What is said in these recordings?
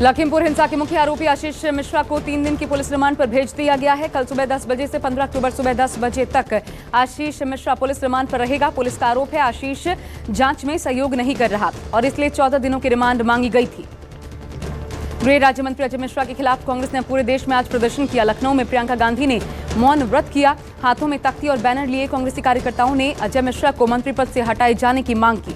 लखीमपुर हिंसा के मुख्य आरोपी आशीष मिश्रा को 3 दिन की पुलिस रिमांड पर भेज दिया गया है। कल सुबह 10 बजे से 15 अक्टूबर सुबह 10 बजे तक आशीष मिश्रा पुलिस रिमांड पर रहेगा। पुलिस का आरोप है आशीष जांच में सहयोग नहीं कर रहा और इसलिए 14 दिनों की रिमांड मांगी गई थी। गृह राज्य मंत्री अजय मिश्रा के खिलाफ कांग्रेस ने पूरे देश में आज प्रदर्शन किया। लखनऊ में प्रियंका गांधी ने मौन व्रत किया। हाथों में तख्ती और बैनर लिए कांग्रेसी कार्यकर्ताओं ने अजय मिश्रा को मंत्री पद से हटाए जाने की मांग की।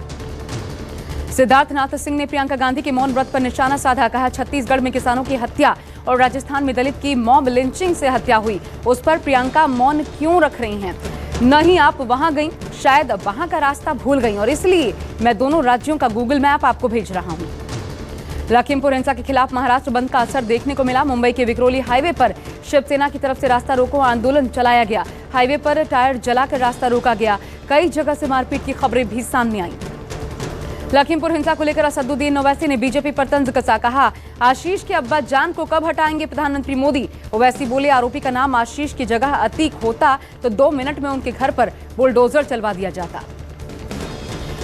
सिद्धार्थनाथ सिंह ने प्रियंका गांधी के मौन व्रत पर निशाना साधा। कहा, छत्तीसगढ़ में किसानों की हत्या और राजस्थान में दलित की मॉब लिंचिंग से हत्या हुई, उस पर प्रियंका मौन क्यों रख रही हैं? नहीं, आप वहां गई, शायद वहां का रास्ता भूल गई और इसलिए मैं दोनों राज्यों का गूगल मैप आपको भेज रहा हूं। लखीमपुर हिंसा के खिलाफ महाराष्ट्र बंद का असर देखने को मिला। मुंबई के विक्रोली हाईवे पर शिवसेना की तरफ से रास्ता रोको आंदोलन चलाया गया। हाईवे पर टायर जलाकर रास्ता रोका गया। कई जगह से मारपीट की खबरें भी सामने आई। लखीमपुर हिंसा को लेकर असदुद्दीन ओवैसी ने बीजेपी पर तंज कसा। कहा, आशीष के अब्बा जान को कब हटाएंगे प्रधानमंत्री मोदी? ओवैसी बोले, आरोपी का नाम आशीष की जगह अतीक होता तो 2 मिनट में उनके घर पर बुलडोजर चलवा दिया जाता।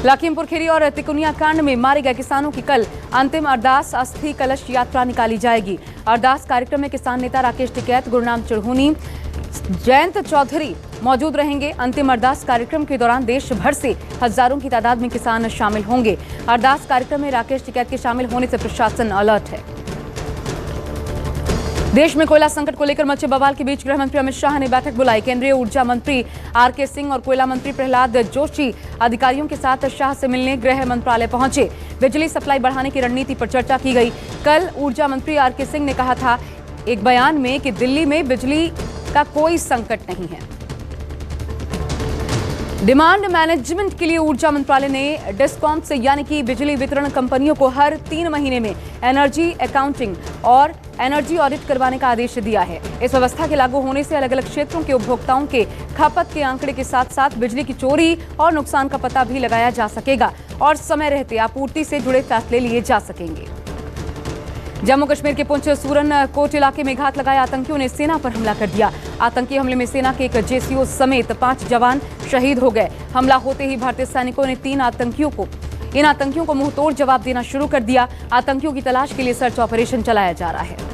लखीमपुर खीरी और तिकुनिया कांड में मारे गए किसानों की कल अंतिम अरदास अस्थि कलश यात्रा निकाली जाएगी। अरदास कार्यक्रम में किसान नेता राकेश टिकैत, गुरनाम चढ़ूनी, जयंत चौधरी मौजूद रहेंगे। अंतिम अरदास कार्यक्रम के दौरान देश भर से हजारों की तादाद में किसान शामिल होंगे। अरदास कार्यक्रम में राकेश टिकैत के शामिल होने से प्रशासन अलर्ट है। देश में कोयला संकट को लेकर मचे बवाल के बीच गृह मंत्री अमित शाह ने बैठक बुलाई। केंद्रीय ऊर्जा मंत्री आरके सिंह और कोयला मंत्री प्रहलाद जोशी अधिकारियों के साथ शाह से मिलने गृह मंत्रालय पहुंचे। बिजली सप्लाई बढ़ाने की रणनीति पर चर्चा की गई। कल ऊर्जा मंत्री आरके सिंह ने कहा था एक बयान में कि दिल्ली में बिजली का कोई संकट नहीं है। डिमांड मैनेजमेंट के लिए ऊर्जा मंत्रालय ने डिस्कॉम से यानी कि बिजली वितरण कंपनियों को हर 3 महीने में एनर्जी अकाउंटिंग और एनर्जी ऑडिट करवाने का आदेश दिया है। इस व्यवस्था के लागू होने से अलग अलग क्षेत्रों के उपभोक्ताओं के खपत के आंकड़े के साथ साथ बिजली की चोरी और नुकसान का पता भी लगाया जा सकेगा और समय रहते आपूर्ति से जुड़े फैसले लिए जा सकेंगे। जम्मू कश्मीर के पुंछ सूरन कोट इलाके में घात लगाए आतंकियों ने सेना पर हमला कर दिया। आतंकी हमले में सेना के एक जेसीओ समेत 5 जवान शहीद हो गए। हमला होते ही भारतीय सैनिकों ने इन आतंकियों को मुंहतोड़ जवाब देना शुरू कर दिया। आतंकियों की तलाश के लिए सर्च ऑपरेशन चलाया जा रहा है।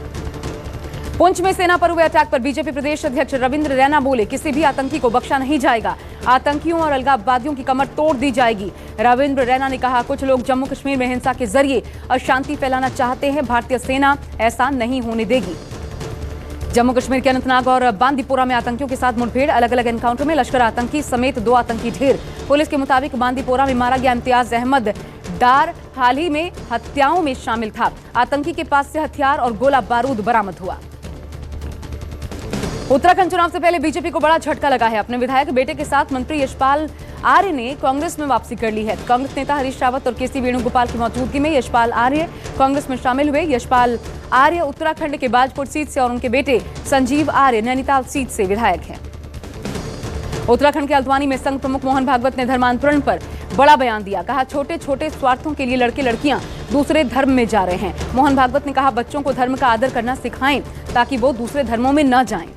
पुंछ में सेना पर हुए अटैक पर बीजेपी प्रदेश अध्यक्ष रविंद्र रैना बोले, किसी भी आतंकी को बख्शा नहीं जाएगा। आतंकियों और अलगाववादियों की कमर तोड़ दी जाएगी। रविंद्र रैना ने कहा, कुछ लोग जम्मू कश्मीर में हिंसा के जरिए अशांति फैलाना चाहते हैं। भारतीय सेना ऐसा नहीं होने देगी। जम्मू कश्मीर के अनंतनाग और बांदीपोरा में आतंकियों के साथ मुठभेड़। अलग अलग एनकाउंटर में लश्कर आतंकी समेत 2 आतंकी ढेर। पुलिस के मुताबिक बांदीपोरा में मारा गया इम्तियाज अहमद डार हाल ही में हत्याओं में शामिल था। आतंकी के पास से हथियार और गोला बारूद बरामद हुआ। उत्तराखंड चुनाव से पहले बीजेपी को बड़ा झटका लगा है। अपने विधायक बेटे के साथ मंत्री यशपाल आर्य ने कांग्रेस में वापसी कर ली है। कांग्रेस नेता हरीश रावत और केसी वेणुगोपाल की मौजूदगी में यशपाल आर्य कांग्रेस में शामिल हुए। यशपाल आर्य उत्तराखंड के बाजपुर सीट से और उनके बेटे संजीव आर्य नैनीताल सीट से विधायक हैं। उत्तराखंड के हल्द्वानी में संघ प्रमुख मोहन भागवत ने धर्मांतरण पर बड़ा बयान दिया। कहा, छोटे छोटे स्वार्थों के लिए लड़के लड़कियां दूसरे धर्म में जा रहे हैं। मोहन भागवत ने कहा, बच्चों को धर्म का आदर करना सिखाएं ताकि वो दूसरे धर्मों में न जाएं।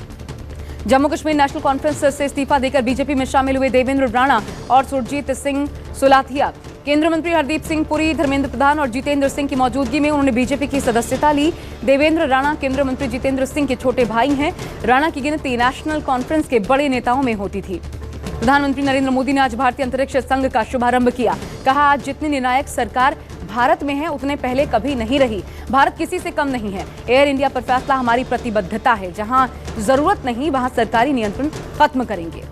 जम्मू कश्मीर नेशनल कॉन्फ्रेंस से इस्तीफा देकर बीजेपी में शामिल हुए देवेंद्र राणा और सुरजीत सिंह सुलाथिया। केंद्रीय मंत्री हरदीप सिंह पुरी, धर्मेंद्र प्रधान और जितेंद्र सिंह की मौजूदगी में उन्होंने बीजेपी की सदस्यता ली। देवेंद्र राणा केंद्रीय मंत्री जितेंद्र सिंह के छोटे भाई हैं। राणा की गिनती नेशनल कॉन्फ्रेंस के बड़े नेताओं में होती थी। प्रधानमंत्री नरेंद्र मोदी ने आज भारतीय अंतरिक्ष संघ का शुभारंभ किया। कहा, आज जितनी निर्णायक सरकार भारत में है उतने पहले कभी नहीं रही। भारत किसी से कम नहीं है। एयर इंडिया पर फैसला हमारी प्रतिबद्धता है। जहां जरूरत नहीं वहां सरकारी नियंत्रण खत्म करेंगे।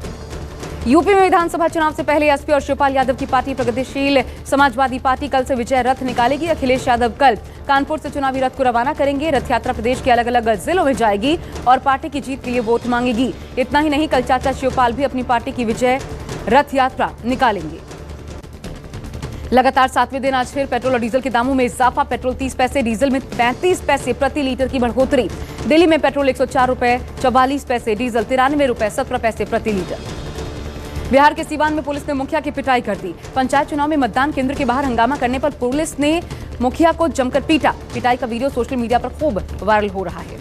यूपी में विधानसभा चुनाव से पहले एसपी और शिवपाल यादव की पार्टी प्रगतिशील समाजवादी पार्टी कल से विजय रथ निकालेगी। अखिलेश यादव कल कानपुर से चुनावी रथ को रवाना करेंगे। रथ यात्रा प्रदेश के अलग अलग जिलों में जाएगी और पार्टी की जीत के लिए वोट मांगेगी। इतना ही नहीं, कल चाचा शिवपाल भी अपनी पार्टी की विजय रथ यात्रा निकालेंगे। लगातार 7वें दिन आज फिर पेट्रोल और डीजल के दामों में इजाफा। पेट्रोल 30 पैसे, डीजल में 35 पैसे प्रति लीटर की बढ़ोतरी। दिल्ली में पेट्रोल 104 रुपए 44 पैसे, डीजल 93 रुपए 17 पैसे प्रति लीटर। बिहार के सीवान में पुलिस ने मुखिया की पिटाई कर दी। पंचायत चुनाव में मतदान केंद्र के बाहर हंगामा करने पर पुलिस ने मुखिया को जमकर पीटा। पिटाई का वीडियो सोशल मीडिया पर खूब वायरल हो रहा है।